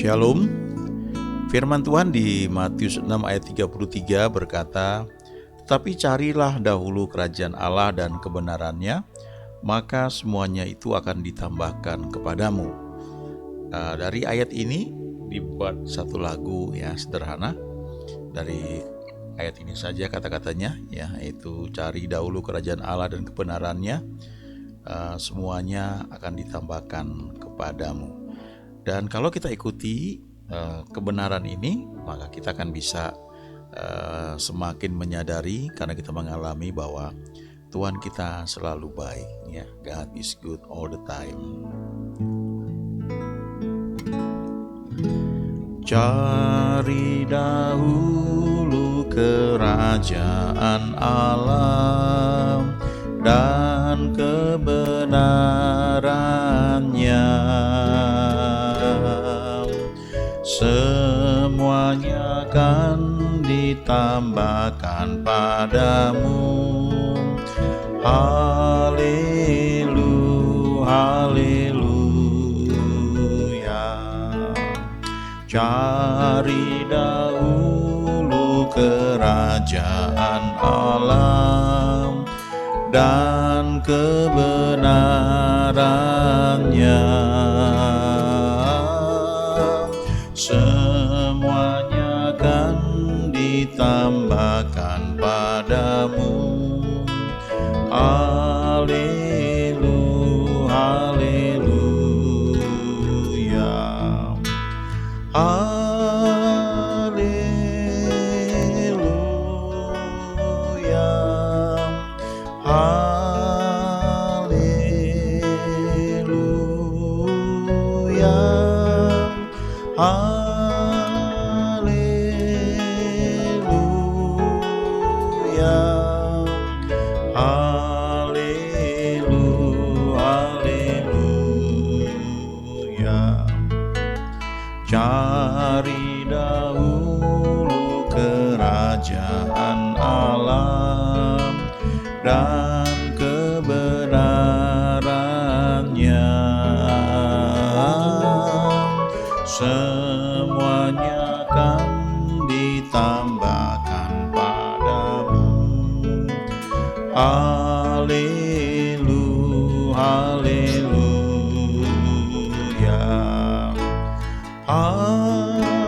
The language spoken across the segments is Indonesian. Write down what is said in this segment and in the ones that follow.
Shalom. Firman Tuhan di Matius 6 ayat 33 berkata, "Tetapi carilah dahulu kerajaan Allah dan kebenarannya, maka semuanya itu akan ditambahkan kepadamu." Dari ayat ini dibuat satu lagu ya sederhana. Dari ayat ini saja kata-katanya ya, yaitu cari dahulu kerajaan Allah dan kebenarannya, semuanya akan ditambahkan kepadamu. Dan kalau kita ikuti kebenaran ini, maka kita akan bisa semakin menyadari karena kita mengalami bahwa Tuhan kita selalu baik ya. God is good all the time. Cari dahulu kerajaan Allah dan kebenarannya, semuanya akan ditambahkan padamu. Haleluya, haleluya. Cari dahulu kerajaan Allah dan kebenarannya, semuanya akan ditambahkan padamu. Haleluya, haleluya, haleluya, haleluya, haleluya, haleluya. Cari dahulu kerajaan Allah dan kebenarannya, semuanya akan ditambahkan padamu. Haleluya, haleluya, haleluya, haleluya,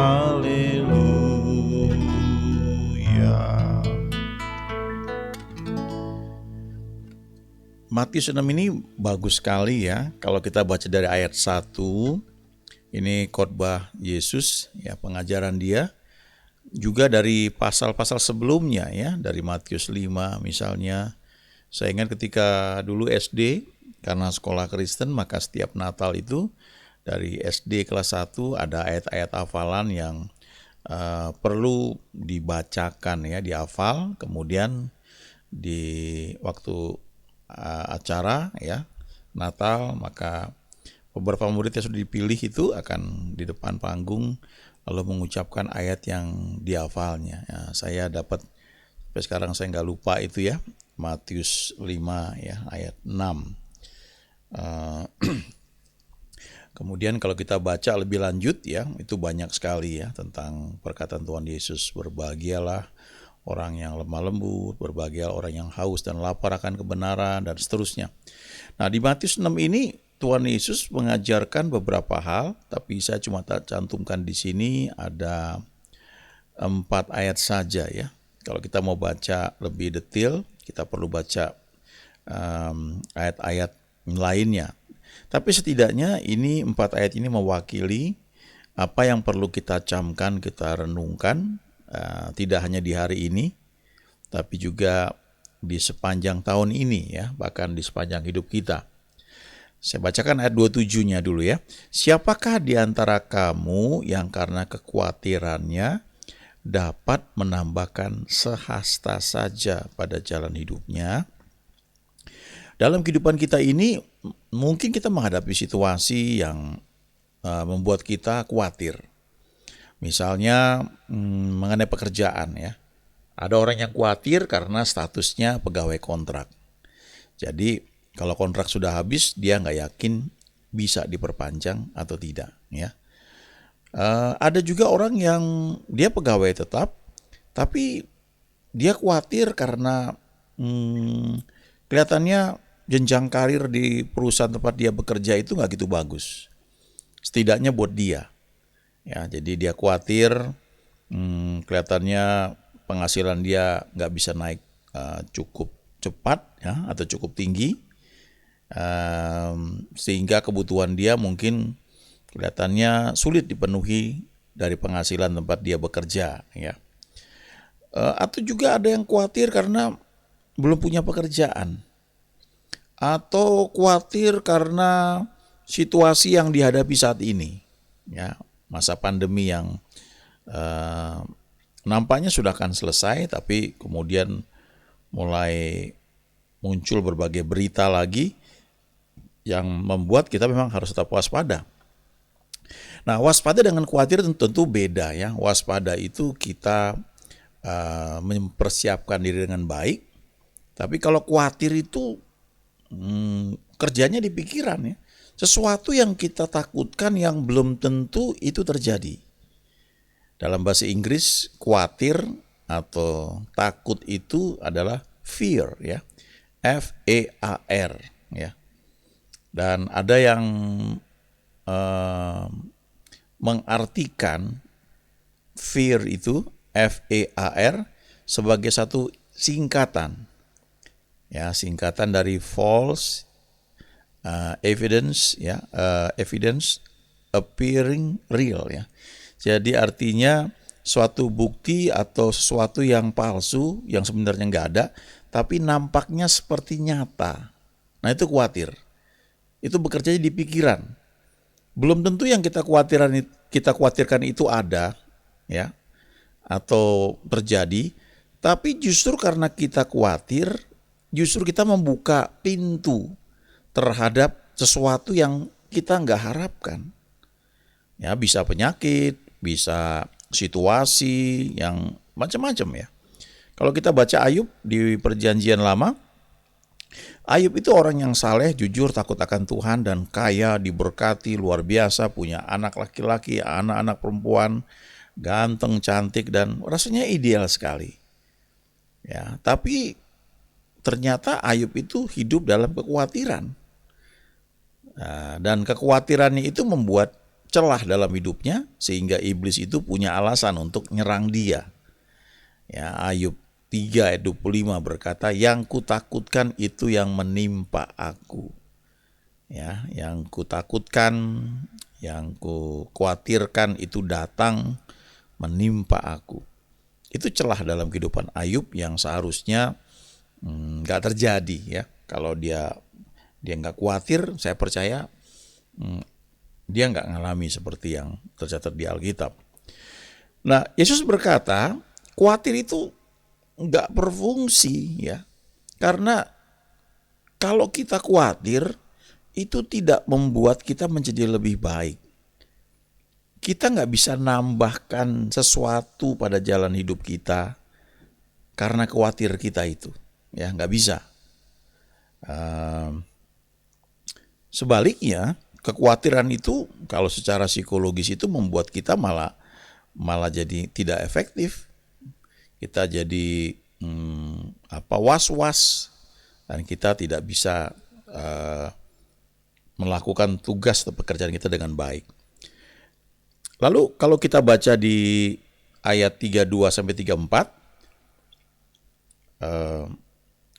haleluya, Matius 6 ini bagus sekali ya. Kalau kita baca dari ayat 1, ini khotbah Yesus ya, pengajaran dia. Juga dari pasal-pasal sebelumnya ya, dari Matius 5 misalnya. Saya ingat ketika dulu SD, karena sekolah Kristen, maka setiap Natal itu dari SD kelas 1 ada ayat-ayat hafalan yang perlu dibacakan ya, dihafal. Kemudian di waktu acara ya Natal, maka beberapa murid yang sudah dipilih itu akan di depan panggung lalu mengucapkan ayat yang dihafalnya ya. Saya dapat sampai sekarang saya nggak lupa itu ya, Matius 5 ya ayat 6. Kemudian kalau kita baca lebih lanjut ya, itu banyak sekali ya tentang perkataan Tuhan Yesus, berbahagialah orang yang lemah lembut, berbahagia orang yang haus dan lapar akan kebenaran, dan seterusnya. Nah, di Matius 6 ini Tuhan Yesus mengajarkan beberapa hal, tapi saya cuma tak cantumkan di sini, ada 4 ayat saja ya. Kalau kita mau baca lebih detail, kita perlu baca ayat-ayat lainnya. Tapi setidaknya ini 4 ayat ini mewakili apa yang perlu kita camkan, kita renungkan, tidak hanya di hari ini, tapi juga di sepanjang tahun ini ya, bahkan di sepanjang hidup kita. Saya bacakan ayat 27-nya dulu ya. Siapakah di antara kamu yang karena kekhawatirannya dapat menambahkan sehasta saja pada jalan hidupnya? Dalam kehidupan kita ini mungkin kita menghadapi situasi yang membuat kita khawatir. Misalnya mengenai pekerjaan ya. Ada orang yang khawatir karena statusnya pegawai kontrak. Jadi kalau kontrak sudah habis, dia nggak yakin bisa diperpanjang atau tidak ya. Ada juga orang yang dia pegawai tetap, tapi dia khawatir karena kelihatannya jenjang karir di perusahaan tempat dia bekerja itu nggak gitu bagus. Setidaknya buat dia. Ya, jadi dia khawatir kelihatannya penghasilan dia nggak bisa naik cukup cepat ya, atau cukup tinggi, sehingga kebutuhan dia mungkin kelihatannya sulit dipenuhi dari penghasilan tempat dia bekerja ya. Atau juga ada yang khawatir karena belum punya pekerjaan, atau khawatir karena situasi yang dihadapi saat ini ya, masa pandemi yang nampaknya sudah akan selesai, tapi kemudian mulai muncul berbagai berita lagi yang membuat kita memang harus tetap waspada. Nah, waspada dengan khawatir tentu beda ya. Waspada itu kita mempersiapkan diri dengan baik, tapi kalau khawatir itu kerjanya di pikiran ya. Sesuatu yang kita takutkan yang belum tentu itu terjadi. Dalam bahasa Inggris, khawatir atau takut itu adalah fear ya. F-E-A-R ya. Dan ada yang mengartikan fear itu F-E-A-R sebagai satu singkatan. Ya, singkatan dari false evidence ya, evidence appearing real ya. Jadi artinya suatu bukti atau sesuatu yang palsu yang sebenarnya nggak ada, tapi nampaknya seperti nyata. Nah, itu khawatir. Itu bekerja di pikiran. Belum tentu yang kita khawatirkan itu ada ya, atau terjadi, tapi justru karena kita khawatir, justru kita membuka pintu terhadap sesuatu yang kita nggak harapkan. Ya, bisa penyakit, bisa situasi yang macam-macam ya. Kalau kita baca Ayub di Perjanjian Lama, Ayub itu orang yang saleh, jujur, takut akan Tuhan, dan kaya, diberkati, luar biasa, punya anak laki-laki, anak-anak perempuan, ganteng, cantik, dan rasanya ideal sekali. Ya, tapi ternyata Ayub itu hidup dalam kekhawatiran. Dan kekhawatirannya itu membuat celah dalam hidupnya, sehingga iblis itu punya alasan untuk nyerang dia. Ya, Ayub 3 ayat 25 berkata, yang kutakutkan itu yang menimpa aku. Ya, yang kutakutkan, yang kukhawatirkan itu datang menimpa aku. Itu celah dalam kehidupan Ayub yang seharusnya nggak terjadi ya. Kalau dia nggak khawatir, saya percaya dia nggak ngalami seperti yang tercatat di Alkitab. Nah, Yesus berkata, khawatir itu nggak berfungsi ya. Karena kalau kita khawatir, itu tidak membuat kita menjadi lebih baik. Kita nggak bisa nambahkan sesuatu pada jalan hidup kita karena khawatir kita itu. Ya, nggak bisa. Sebaliknya, kekhawatiran itu kalau secara psikologis itu membuat kita malah jadi tidak efektif. kita jadi was-was, dan kita tidak bisa melakukan tugas atau pekerjaan kita dengan baik. Lalu kalau kita baca di ayat 32 sampai 34,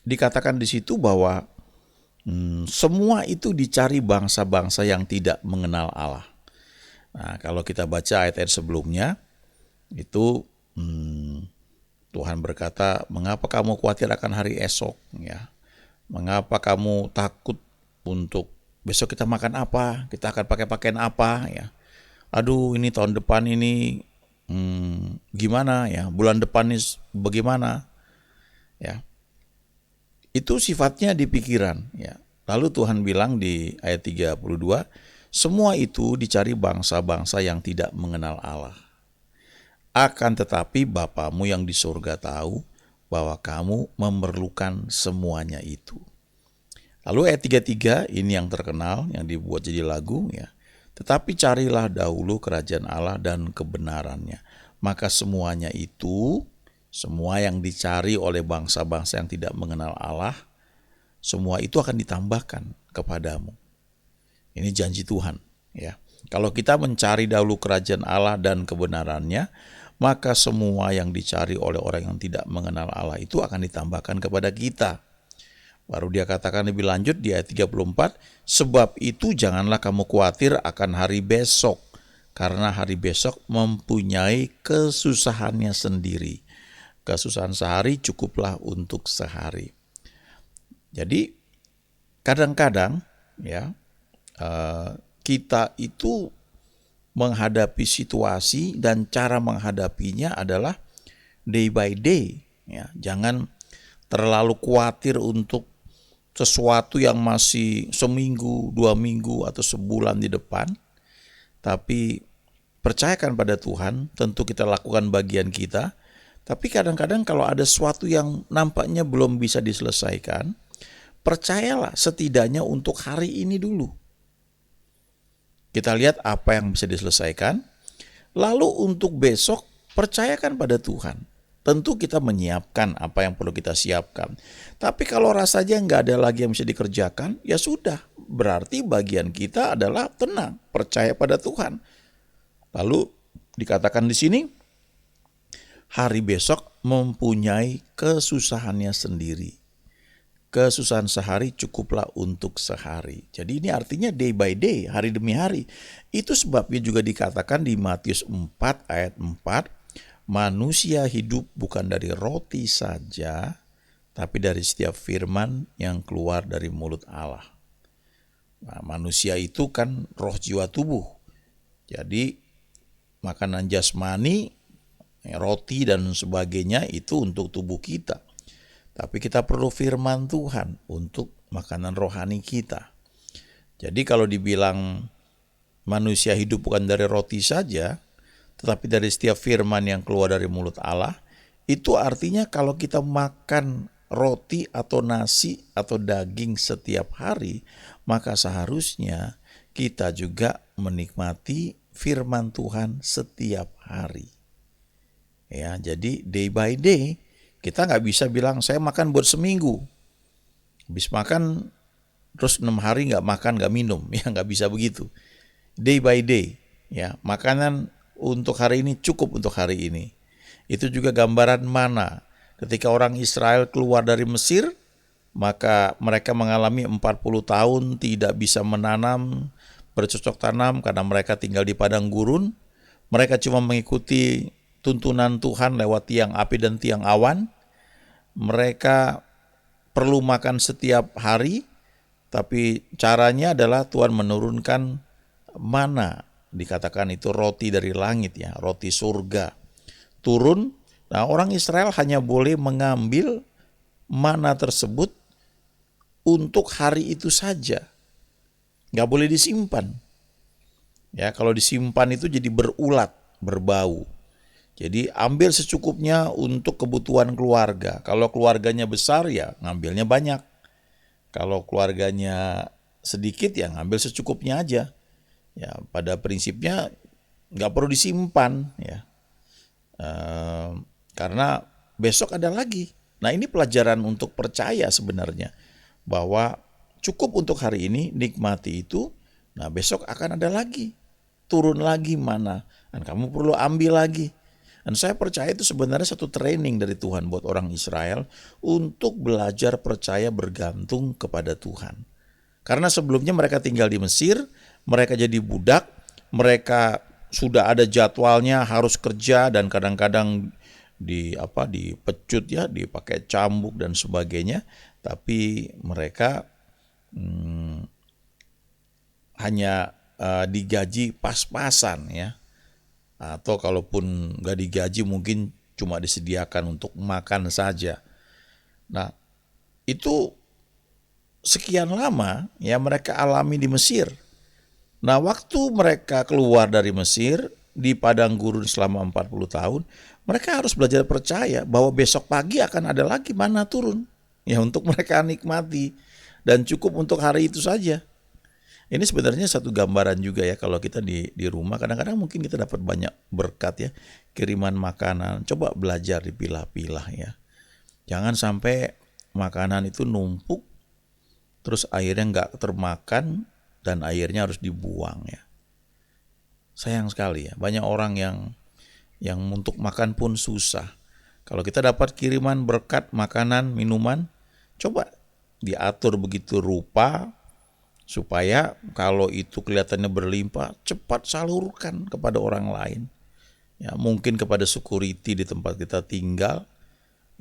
dikatakan di situ bahwa semua itu dicari bangsa-bangsa yang tidak mengenal Allah. Nah, kalau kita baca ayat-ayat sebelumnya, itu Tuhan berkata, mengapa kamu khawatir akan hari esok? Ya, mengapa kamu takut untuk besok kita makan apa? Kita akan pakai pakaian apa? Ya, aduh ini tahun depan ini gimana ya? Bulan depan ini bagaimana? Ya, itu sifatnya di pikiran. Ya. Lalu Tuhan bilang di ayat 32, semua itu dicari bangsa-bangsa yang tidak mengenal Allah. Akan tetapi Bapamu yang di surga tahu bahwa kamu memerlukan semuanya itu. Lalu ayat 33 ini yang terkenal, yang dibuat jadi lagu ya. Tetapi carilah dahulu kerajaan Allah dan kebenarannya. Maka semuanya itu, semua yang dicari oleh bangsa-bangsa yang tidak mengenal Allah, semua itu akan ditambahkan kepadamu. Ini janji Tuhan ya. Kalau kita mencari dahulu kerajaan Allah dan kebenarannya, maka semua yang dicari oleh orang yang tidak mengenal Allah itu akan ditambahkan kepada kita. Baru dia katakan lebih lanjut di ayat 34, sebab itu janganlah kamu khawatir akan hari besok, karena hari besok mempunyai kesusahannya sendiri. Kesusahan sehari cukuplah untuk sehari. Jadi kadang-kadang ya kita itu menghadapi situasi dan cara menghadapinya adalah day by day. Ya, jangan terlalu khawatir untuk sesuatu yang masih seminggu, 2 minggu, atau sebulan di depan. Tapi percayakan pada Tuhan, tentu kita lakukan bagian kita. Tapi kadang-kadang kalau ada sesuatu yang nampaknya belum bisa diselesaikan, percayalah setidaknya untuk hari ini dulu. Kita lihat apa yang bisa diselesaikan, lalu untuk besok percayakan pada Tuhan. Tentu kita menyiapkan apa yang perlu kita siapkan. Tapi kalau rasanya nggak ada lagi yang bisa dikerjakan, ya sudah. Berarti bagian kita adalah tenang, percaya pada Tuhan. Lalu dikatakan di sini, hari besok mempunyai kesusahannya sendiri. Kesusahan sehari cukuplah untuk sehari. Jadi ini artinya day by day, hari demi hari. Itu sebabnya juga dikatakan di Matius 4 ayat 4, manusia hidup bukan dari roti saja, tapi dari setiap firman yang keluar dari mulut Allah. Nah, manusia itu kan roh, jiwa, tubuh. Jadi makanan jasmani, roti dan sebagainya itu untuk tubuh kita. Tapi kita perlu firman Tuhan untuk makanan rohani kita. Jadi kalau dibilang manusia hidup bukan dari roti saja, tetapi dari setiap firman yang keluar dari mulut Allah, itu artinya kalau kita makan roti atau nasi atau daging setiap hari, maka seharusnya kita juga menikmati firman Tuhan setiap hari. Ya, jadi day by day, kita nggak bisa bilang saya makan buat seminggu, habis makan terus 6 hari nggak makan nggak minum, ya nggak bisa begitu. Day by day, ya makanan untuk hari ini cukup untuk hari ini. Itu juga gambaran mana. Ketika orang Israel keluar dari Mesir, maka mereka mengalami 40 tahun tidak bisa menanam, bercocok tanam karena mereka tinggal di padang gurun. Mereka cuma mengikuti tuntunan Tuhan lewat tiang api dan tiang awan. Mereka perlu makan setiap hari, tapi caranya adalah Tuhan menurunkan mana, dikatakan itu roti dari langit ya, roti surga turun. Nah, orang Israel hanya boleh mengambil mana tersebut untuk hari itu saja, nggak boleh disimpan. Ya, kalau disimpan itu jadi berulat, berbau. Jadi ambil secukupnya untuk kebutuhan keluarga. Kalau keluarganya besar ya ngambilnya banyak. Kalau keluarganya sedikit ya ngambil secukupnya aja. Ya, pada prinsipnya nggak perlu disimpan ya. Karena besok ada lagi. Nah, ini pelajaran untuk percaya sebenarnya, bahwa cukup untuk hari ini, nikmati itu, nah besok akan ada lagi, turun lagi mana, dan kamu perlu ambil lagi. Dan saya percaya itu sebenarnya satu training dari Tuhan buat orang Israel untuk belajar percaya bergantung kepada Tuhan. Karena sebelumnya mereka tinggal di Mesir, mereka jadi budak, mereka sudah ada jadwalnya harus kerja dan kadang-kadang dipecut ya, dipakai cambuk dan sebagainya, tapi mereka hanya digaji pas-pasan ya, atau kalaupun nggak digaji mungkin cuma disediakan untuk makan saja. Nah, itu sekian lama ya mereka alami di Mesir. Nah, waktu mereka keluar dari Mesir di padang gurun selama 40 tahun, mereka harus belajar percaya bahwa besok pagi akan ada lagi mana turun ya untuk mereka nikmati, dan cukup untuk hari itu saja. Ini sebenarnya satu gambaran juga ya, kalau kita di rumah kadang-kadang mungkin kita dapat banyak berkat ya, kiriman makanan, coba belajar dipilah-pilah ya. Jangan sampai makanan itu numpuk terus akhirnya nggak termakan dan akhirnya harus dibuang ya. Sayang sekali ya, banyak orang yang untuk makan pun susah. Kalau kita dapat kiriman berkat makanan, minuman, coba diatur begitu rupa supaya kalau itu kelihatannya berlimpah, cepat salurkan kepada orang lain. Ya, mungkin kepada security di tempat kita tinggal.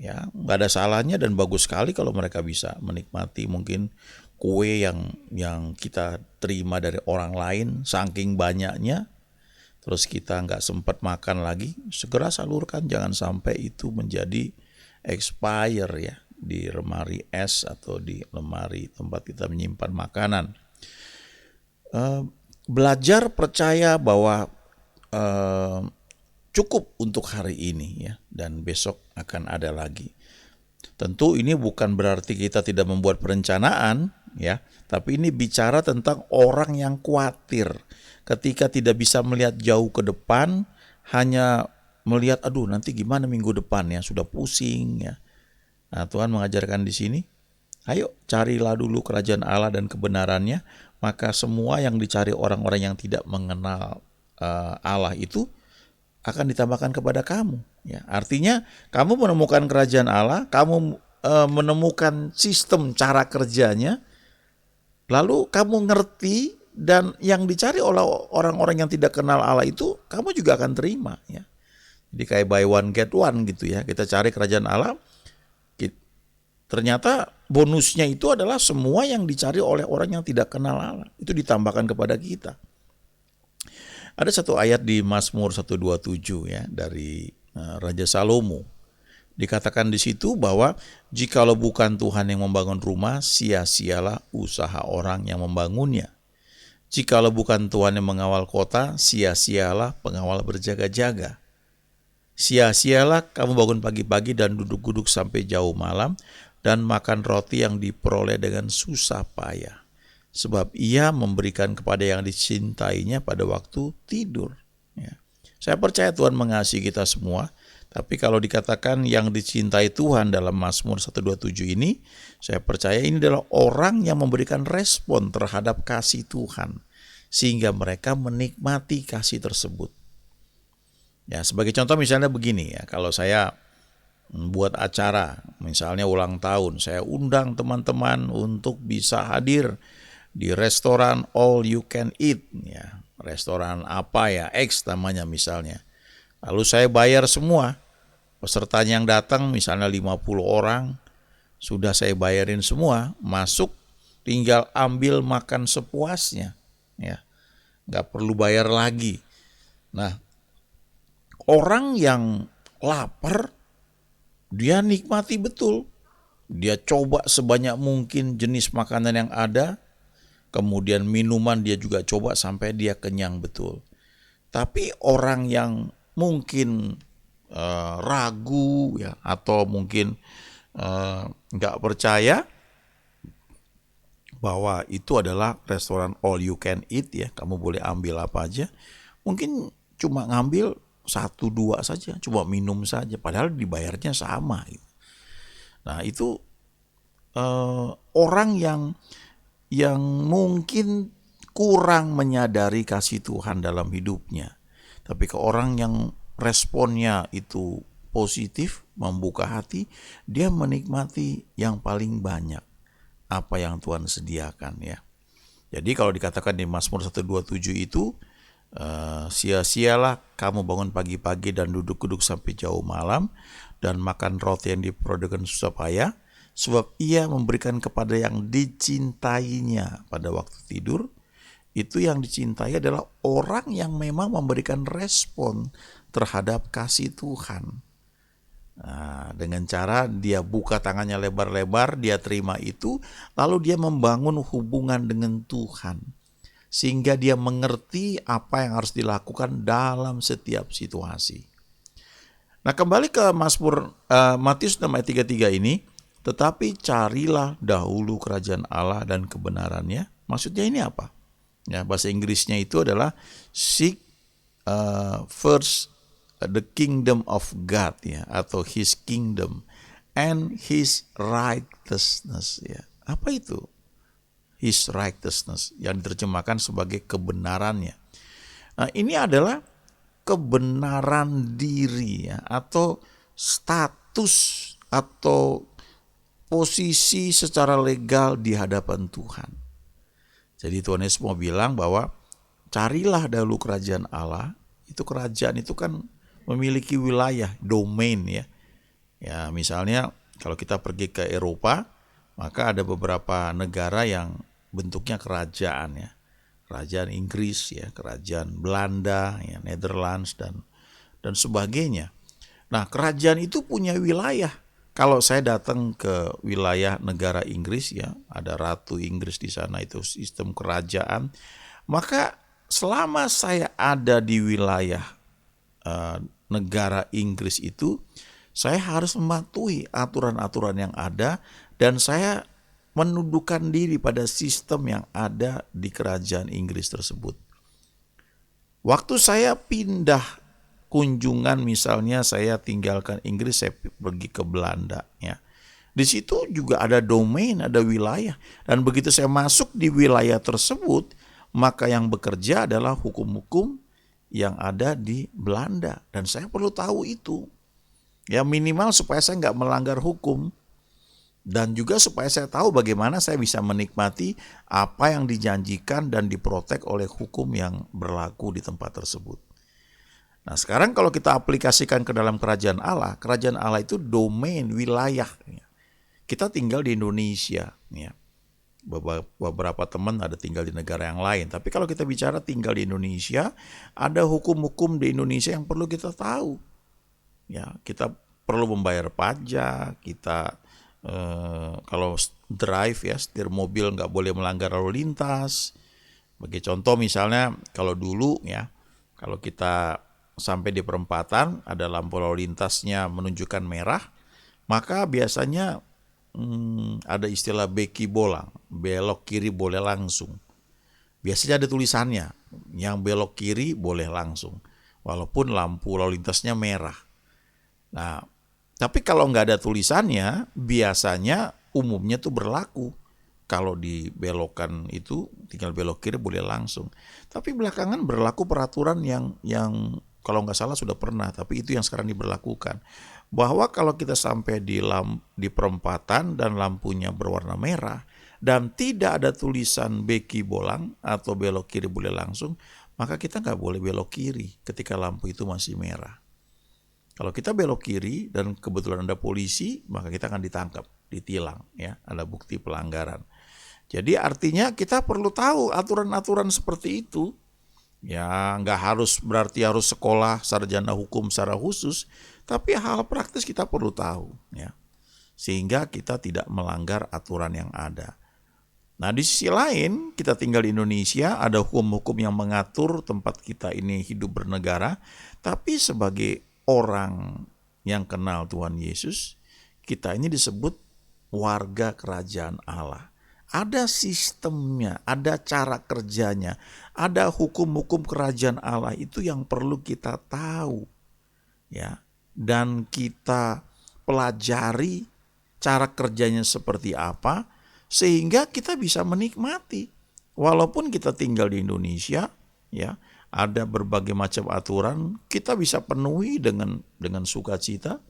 Ya, nggak ada salahnya dan bagus sekali kalau mereka bisa menikmati mungkin kue yang kita terima dari orang lain saking banyaknya, terus kita nggak sempat makan lagi, segera salurkan, jangan sampai itu menjadi expire ya di lemari es atau di lemari tempat kita menyimpan makanan. Belajar percaya bahwa cukup untuk hari ini ya, dan besok akan ada lagi. Tentu ini bukan berarti kita tidak membuat perencanaan ya, tapi ini bicara tentang orang yang khawatir ketika tidak bisa melihat jauh ke depan, hanya melihat aduh nanti gimana minggu depan ya, sudah pusing ya. Nah, Tuhan mengajarkan di sini, ayo carilah dulu kerajaan Allah dan kebenarannya, maka semua yang dicari orang-orang yang tidak mengenal Allah itu akan ditambahkan kepada kamu. Ya, artinya kamu menemukan kerajaan Allah, kamu menemukan sistem cara kerjanya, lalu kamu ngerti, dan yang dicari oleh orang-orang yang tidak kenal Allah itu kamu juga akan terima. Ya. Jadi kayak buy one get one gitu ya. Kita cari kerajaan Allah, ternyata bonusnya itu adalah semua yang dicari oleh orang yang tidak kenal Allah itu ditambahkan kepada kita. Ada satu ayat di Mazmur 127 ya dari Raja Salomo. Dikatakan di situ bahwa jikalau bukan Tuhan yang membangun rumah, sia-sialah usaha orang yang membangunnya. Jikalau bukan Tuhan yang mengawal kota, sia-sialah pengawal berjaga-jaga. Sia-sialah kamu bangun pagi-pagi dan duduk-duduk sampai jauh malam, dan makan roti yang diperoleh dengan susah payah. Sebab ia memberikan kepada yang dicintainya pada waktu tidur. Ya. Saya percaya Tuhan mengasihi kita semua, tapi kalau dikatakan yang dicintai Tuhan dalam Mazmur 127 ini, saya percaya ini adalah orang yang memberikan respon terhadap kasih Tuhan, sehingga mereka menikmati kasih tersebut. Ya, sebagai contoh misalnya begini ya, kalau saya buat acara, misalnya ulang tahun, saya undang teman-teman untuk bisa hadir di restoran all you can eat ya, restoran apa ya, X namanya misalnya. Lalu saya bayar semua, pesertanya yang datang misalnya 50 orang, sudah saya bayarin semua, masuk tinggal ambil makan sepuasnya ya, nggak perlu bayar lagi. Nah, orang yang lapar dia nikmati betul. Dia coba sebanyak mungkin jenis makanan yang ada. Kemudian minuman dia juga coba sampai dia kenyang betul. Tapi orang yang mungkin ragu ya, atau mungkin nggak percaya bahwa itu adalah restoran all you can eat ya, kamu boleh ambil apa aja, mungkin cuma ngambil satu dua saja, cuma minum saja, padahal dibayarnya sama. Nah itu orang yang mungkin kurang menyadari kasih Tuhan dalam hidupnya. Tapi ke orang yang responnya itu positif, membuka hati, dia menikmati yang paling banyak apa yang Tuhan sediakan ya. Jadi kalau dikatakan di Mazmur 127 itu, sia-sialah kamu bangun pagi-pagi dan duduk-duduk sampai jauh malam dan makan roti yang diperolehkan susah payah, sebab ia memberikan kepada yang dicintainya pada waktu tidur. Itu yang dicintai adalah orang yang memang memberikan respon terhadap kasih Tuhan. Nah, dengan cara dia buka tangannya lebar-lebar, dia terima itu, lalu dia membangun hubungan dengan Tuhan. Sehingga dia mengerti apa yang harus dilakukan dalam setiap situasi. Nah kembali ke Mazmur Matius 6 ayat 33 ini, tetapi carilah dahulu kerajaan Allah dan kebenarannya. Maksudnya ini apa? Ya, bahasa Inggrisnya itu adalah seek first the kingdom of God ya, atau His kingdom and His righteousness ya. Apa itu His righteousness yang diterjemahkan sebagai kebenarannya? Nah, ini adalah kebenaran diri ya, atau status atau posisi secara legal di hadapan Tuhan. Jadi Tuhan Yesus mau bilang bahwa carilah dahulu kerajaan Allah. Itu kerajaan itu kan memiliki wilayah, domain ya. Ya, misalnya kalau kita pergi ke Eropa, maka ada beberapa negara yang bentuknya kerajaan ya. Kerajaan Inggris ya, kerajaan Belanda ya, Netherlands dan sebagainya. Nah, kerajaan itu punya wilayah. Kalau saya datang ke wilayah negara Inggris ya, ada Ratu Inggris di sana, itu sistem kerajaan. Maka selama saya ada di wilayah negara Inggris itu, saya harus mematuhi aturan-aturan yang ada dan saya menundukkan diri pada sistem yang ada di kerajaan Inggris tersebut. Waktu saya pindah kunjungan, misalnya saya tinggalkan Inggris, saya pergi ke Belanda ya. Di situ juga ada domain, ada wilayah, dan begitu saya masuk di wilayah tersebut, maka yang bekerja adalah hukum-hukum yang ada di Belanda, dan saya perlu tahu itu. Ya minimal supaya saya nggak melanggar hukum, dan juga supaya saya tahu bagaimana saya bisa menikmati apa yang dijanjikan dan diprotek oleh hukum yang berlaku di tempat tersebut. Nah sekarang kalau kita aplikasikan ke dalam kerajaan Allah itu domain, wilayah. Kita tinggal di Indonesia ya. Beberapa teman ada tinggal di negara yang lain. Tapi kalau kita bicara tinggal di Indonesia, ada hukum-hukum di Indonesia yang perlu kita tahu. Ya, kita perlu membayar pajak. Kita kalau drive ya, setir mobil nggak boleh melanggar lalu lintas. Bagi contoh misalnya kalau dulu ya, kalau kita sampai di perempatan ada lampu lalu lintasnya menunjukkan merah, maka biasanya ada istilah beki bolang, belok kiri boleh langsung. Biasanya ada tulisannya, yang belok kiri boleh langsung, walaupun lampu lalu lintasnya merah. Nah, tapi kalau nggak ada tulisannya, biasanya umumnya tuh berlaku. Kalau dibelokkan itu tinggal belok kiri boleh langsung. Tapi belakangan berlaku peraturan yang kalau nggak salah sudah pernah, tapi itu yang sekarang diberlakukan. Bahwa kalau kita sampai di perempatan dan lampunya berwarna merah dan tidak ada tulisan beki bolang atau belok kiri boleh langsung, maka kita nggak boleh belok kiri ketika lampu itu masih merah. Kalau kita belok kiri dan kebetulan ada polisi, maka kita akan ditangkap, ditilang, ya, ada bukti pelanggaran. Jadi artinya kita perlu tahu aturan-aturan seperti itu. Ya, nggak berarti harus sekolah sarjana hukum secara khusus, tapi hal praktis kita perlu tahu, ya, sehingga kita tidak melanggar aturan yang ada. Nah, di sisi lain kita tinggal di Indonesia, ada hukum-hukum yang mengatur tempat kita ini hidup bernegara, tapi sebagai orang yang kenal Tuhan Yesus, kita ini disebut warga kerajaan Allah. Ada sistemnya, ada cara kerjanya, ada hukum-hukum kerajaan Allah itu yang perlu kita tahu. ya, dan kita pelajari cara kerjanya seperti apa, sehingga kita bisa menikmati. Walaupun kita tinggal di Indonesia, ya, ada berbagai macam aturan, kita bisa penuhi dengan sukacita.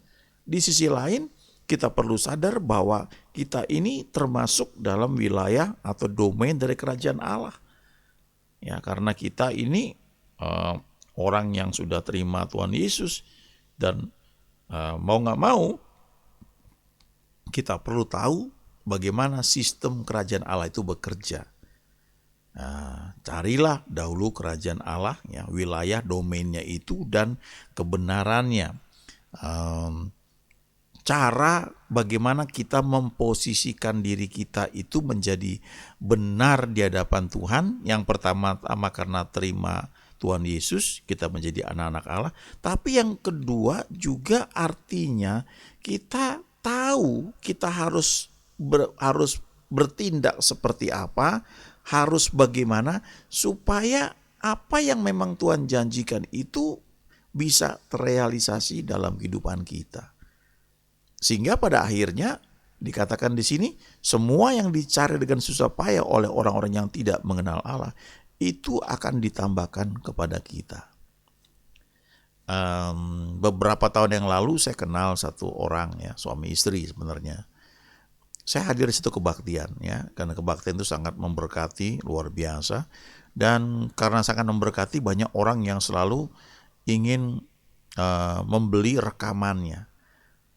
Di sisi lain, kita perlu sadar bahwa kita ini termasuk dalam wilayah atau domain dari kerajaan Allah. Ya, karena kita ini orang yang sudah terima Tuhan Yesus, dan mau nggak mau kita perlu tahu bagaimana sistem kerajaan Allah itu bekerja. Carilah dahulu kerajaan Allah, ya, wilayah domainnya itu dan kebenarannya. Cara bagaimana kita memposisikan diri kita itu menjadi benar di hadapan Tuhan. Yang pertama-tama karena terima Tuhan Yesus, kita menjadi anak-anak Allah. Tapi yang kedua juga artinya kita tahu kita harus bertindak seperti apa, harus bagaimana supaya apa yang memang Tuhan janjikan itu bisa terrealisasi dalam kehidupan kita. Sehingga pada akhirnya dikatakan di sini, semua yang dicari dengan susah payah oleh orang-orang yang tidak mengenal Allah itu akan ditambahkan kepada kita. Beberapa tahun yang lalu saya kenal satu orang, ya, suami istri sebenarnya. Saya hadir di situ kebaktian, ya, karena kebaktian itu sangat memberkati, luar biasa. Dan karena sangat memberkati, banyak orang yang selalu ingin membeli rekamannya.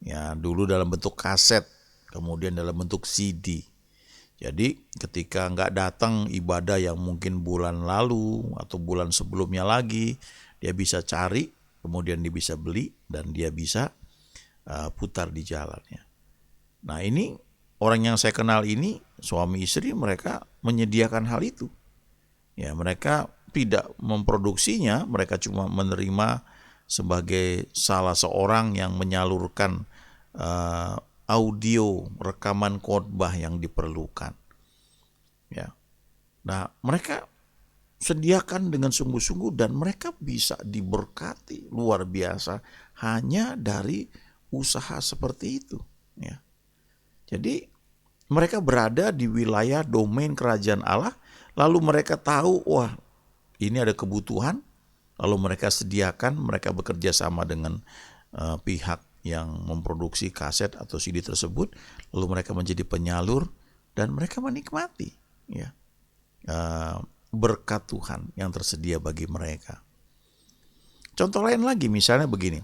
Ya, dulu dalam bentuk kaset, kemudian dalam bentuk CD. Jadi ketika nggak datang ibadah yang mungkin bulan lalu atau bulan sebelumnya lagi, dia bisa cari, kemudian dia bisa beli, dan dia bisa putar di jalannya. Nah, ini orang yang saya kenal ini, suami istri, mereka menyediakan hal itu. Ya, mereka tidak memproduksinya, mereka cuma menerima sebagai salah seorang yang menyalurkan audio rekaman khotbah yang diperlukan. Ya. Nah, mereka sediakan dengan sungguh-sungguh dan mereka bisa diberkati luar biasa hanya dari usaha seperti itu, ya. Jadi mereka berada di wilayah domain kerajaan Allah, lalu mereka tahu, wah, ini ada kebutuhan, lalu mereka sediakan, mereka bekerja sama dengan pihak yang memproduksi kaset atau CD tersebut, lalu mereka menjadi penyalur dan mereka menikmati, ya, berkat Tuhan yang tersedia bagi mereka. Contoh lain lagi, misalnya begini,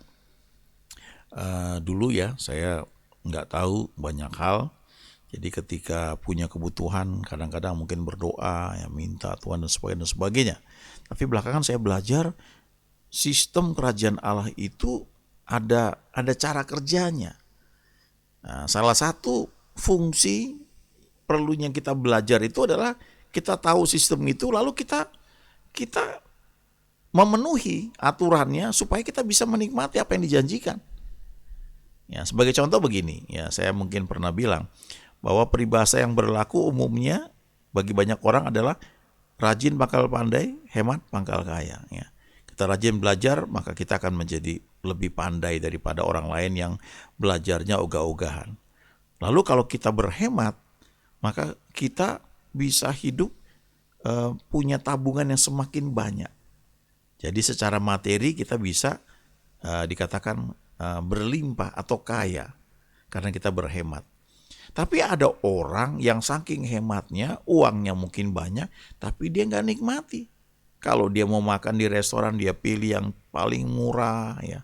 dulu ya saya nggak tahu banyak hal, jadi ketika punya kebutuhan kadang-kadang mungkin berdoa, ya, minta Tuhan dan sebagainya. Tapi belakangan saya belajar sistem kerajaan Allah itu ada cara kerjanya. Nah, salah satu fungsi perlunya kita belajar itu adalah kita tahu sistem itu, lalu kita memenuhi aturannya supaya kita bisa menikmati apa yang dijanjikan. Ya, sebagai contoh begini, ya, saya mungkin pernah bilang bahwa peribahasa yang berlaku umumnya bagi banyak orang adalah rajin pangkal pandai, hemat pangkal kaya, ya. Kita rajin belajar, maka kita akan menjadi lebih pandai daripada orang lain yang belajarnya ogah-ogahan. Lalu kalau kita berhemat, maka kita bisa hidup punya tabungan yang semakin banyak. Jadi secara materi kita bisa dikatakan berlimpah atau kaya karena kita berhemat. Tapi ada orang yang saking hematnya, uangnya mungkin banyak, tapi dia nggak nikmati. Kalau dia mau makan di restoran, dia pilih yang paling murah, ya,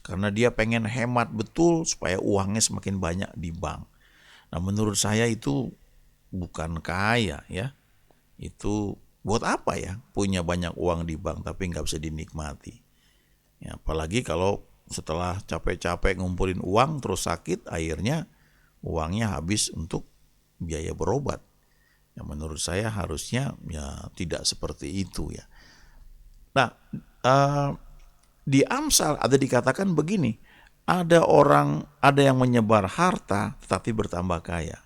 karena dia pengen hemat betul supaya uangnya semakin banyak di bank. Nah, menurut saya itu bukan kaya, ya. Itu buat apa ya punya banyak uang di bank tapi nggak bisa dinikmati. Ya, apalagi kalau setelah capek-capek ngumpulin uang terus sakit, akhirnya uangnya habis untuk biaya berobat. Ya, menurut saya harusnya ya tidak seperti itu, ya. Nah, di Amsal ada dikatakan begini, ada yang menyebar harta tetapi bertambah kaya.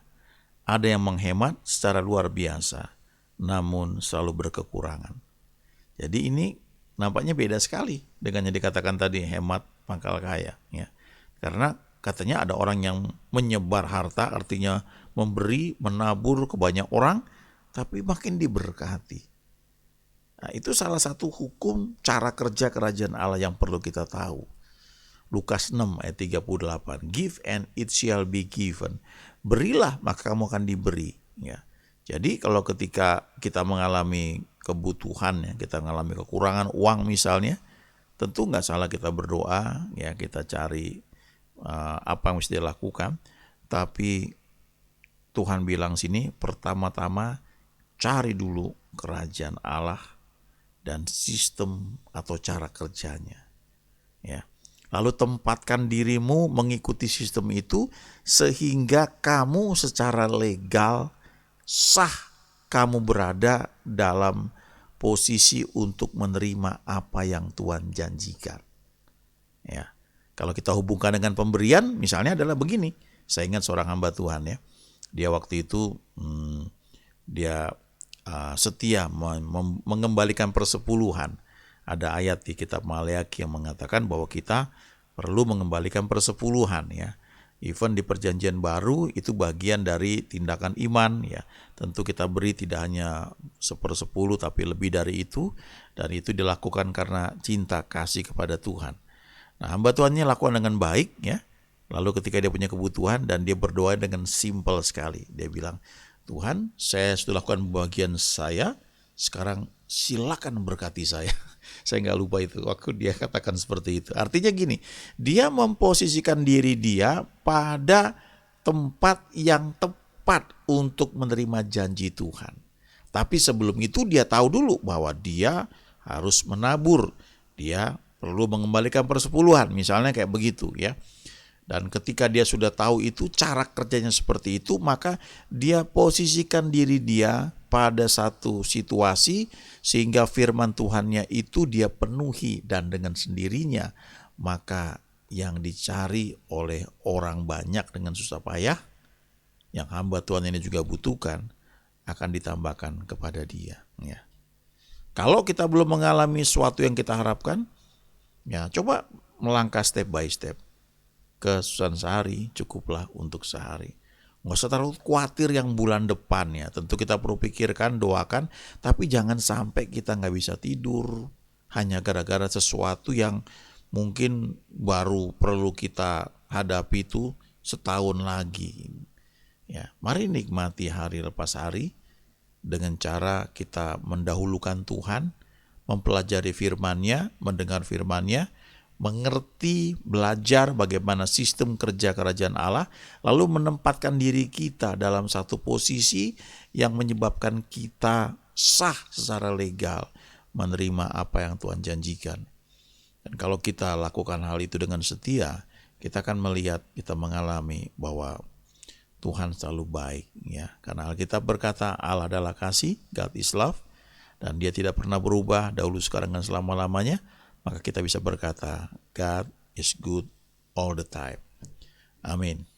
Ada yang menghemat secara luar biasa namun selalu berkekurangan. Jadi ini nampaknya beda sekali dengan yang dikatakan tadi, hemat pangkal kaya, ya. Karena katanya ada orang yang menyebar harta, artinya memberi, menabur ke banyak orang, tapi makin diberkati. Nah, itu salah satu hukum cara kerja kerajaan Allah yang perlu kita tahu. Lukas 6 ayat 38, give and it shall be given. Berilah maka kamu akan diberi, ya. Jadi kalau ketika kita mengalami kebutuhan, ya, kita mengalami kekurangan uang misalnya, tentu nggak salah kita berdoa, ya, kita cari apa yang mesti dilakukan. Tapi Tuhan bilang sini, pertama-tama cari dulu kerajaan Allah dan sistem atau cara kerjanya, ya. Lalu tempatkan dirimu mengikuti sistem itu sehingga kamu secara legal sah, kamu berada dalam posisi untuk menerima apa yang Tuhan janjikan. Ya, kalau kita hubungkan dengan pemberian, misalnya adalah begini. Saya ingat seorang hamba Tuhan, ya. Dia waktu itu dia setia mengembalikan persepuluhan. Ada ayat di kitab Maleakhi yang mengatakan bahwa kita perlu mengembalikan persepuluhan, ya. Even di perjanjian baru itu bagian dari tindakan iman, ya. Tentu kita beri tidak hanya 1/10 tapi lebih dari itu, dan itu dilakukan karena cinta kasih kepada Tuhan. Nah, hamba Tuhannya lakukan dengan baik, ya. Lalu ketika dia punya kebutuhan dan dia berdoa dengan simpel sekali. Dia bilang, Tuhan, saya sudah lakukan bagian saya, sekarang silakan berkati saya. Saya nggak lupa itu waktu dia katakan seperti itu. Artinya gini, dia memposisikan diri dia pada tempat yang tepat untuk menerima janji Tuhan. Tapi sebelum itu dia tahu dulu bahwa dia harus menabur. Dia perlu mengembalikan persepuluhan, misalnya kayak begitu, ya. Dan ketika dia sudah tahu itu, cara kerjanya seperti itu, maka dia posisikan diri dia pada satu situasi sehingga firman Tuhannya itu dia penuhi, dan dengan sendirinya maka yang dicari oleh orang banyak dengan susah payah, yang hamba Tuhan ini juga butuhkan, akan ditambahkan kepada dia, ya. Kalau kita belum mengalami sesuatu yang kita harapkan, ya coba melangkah step by step. Kesusahan sehari cukuplah untuk sehari. Nggak usah terlalu khawatir yang bulan depan, ya. Tentu kita perlu pikirkan, doakan, tapi jangan sampai kita nggak bisa tidur hanya gara-gara sesuatu yang mungkin baru perlu kita hadapi itu setahun lagi, ya. Mari nikmati hari lepas hari dengan cara kita mendahulukan Tuhan, mempelajari firman-Nya, mendengar firman-Nya, mengerti, belajar bagaimana sistem kerja kerajaan Allah, lalu menempatkan diri kita dalam satu posisi yang menyebabkan kita sah secara legal menerima apa yang Tuhan janjikan. Dan kalau kita lakukan hal itu dengan setia, kita akan melihat, kita mengalami bahwa Tuhan selalu baik, ya. Karena Alkitab berkata Allah adalah kasih, God is love, dan Dia tidak pernah berubah dahulu, sekarang, dan selama-lamanya. Maka kita bisa berkata, God is good all the time. Amin.